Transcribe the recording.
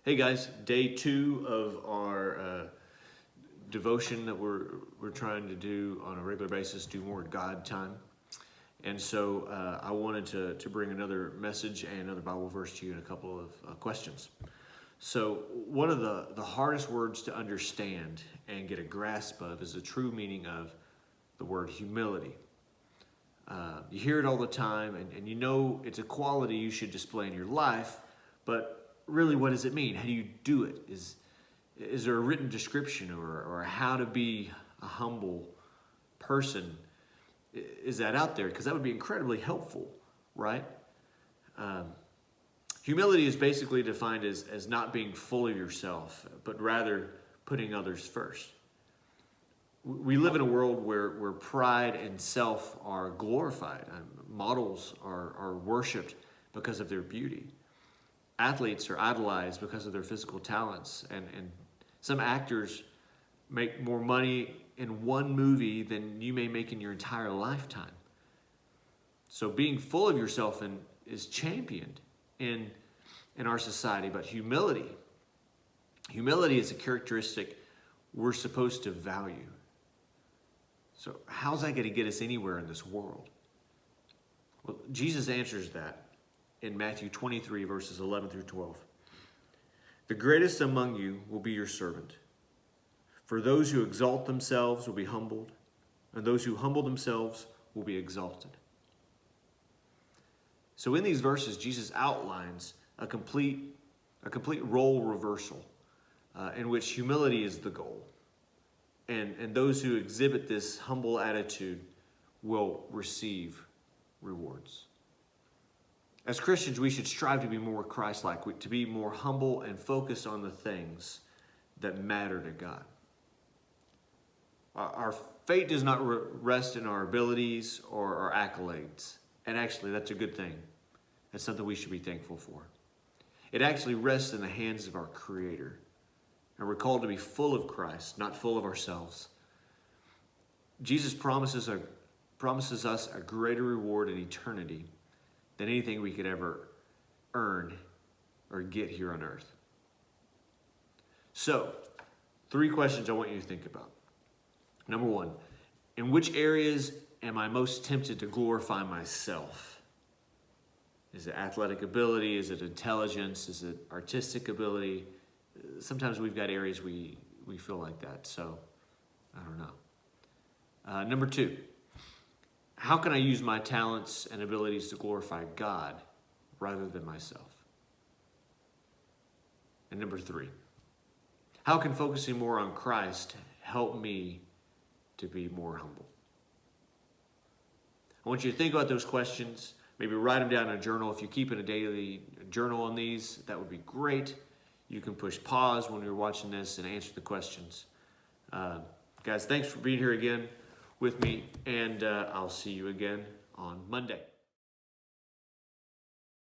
Hey guys, day 2 of our devotion that we're trying to do on a regular basis, do more God time. And so I wanted to bring another message and another Bible verse to you and a couple of questions. So one of the hardest words to understand and get a grasp of is the true meaning of the word humility. You hear it all the time, and you know it's a quality you should display in your life, but really, what does it mean? How do you do it? Is there a written description or how to be a humble person? Is that out there? Because that would be incredibly helpful, right? Humility is basically defined as not being full of yourself, but rather putting others first. We live in a world where pride and self are glorified. Models are worshipped because of their beauty. Athletes are idolized because of their physical talents, and some actors make more money in one movie than you may make in your entire lifetime. So being full of yourself is championed in our society, but humility is a characteristic we're supposed to value. So how's that going to get us anywhere in this world? Well, Jesus answers that in Matthew 23, verses 11 through 12. The greatest among you will be your servant. For those who exalt themselves will be humbled, and those who humble themselves will be exalted. So in these verses, Jesus outlines a complete role reversal in which humility is the goal. And those who exhibit this humble attitude will receive rewards. As Christians, we should strive to be more Christ-like, to be more humble and focused on the things that matter to God. Our fate does not rest in our abilities or our accolades. And actually, that's a good thing. That's something we should be thankful for. It actually rests in the hands of our Creator. And we're called to be full of Christ, not full of ourselves. Jesus promises us a greater reward in eternity than anything we could ever earn or get here on earth. So, 3 questions I want you to think about. Number 1, in which areas am I most tempted to glorify myself? Is it athletic ability? Is it intelligence? Is it artistic ability? Sometimes we've got areas we feel like that, so I don't know. Number 2, how can I use my talents and abilities to glorify God rather than myself? And number 3, how can focusing more on Christ help me to be more humble? I want you to think about those questions. Maybe write them down in a journal. If you keep in a daily journal on these, that would be great. You can push pause when you're watching this and answer the questions. Guys, thanks for being here again with me, and I'll see you again on Monday.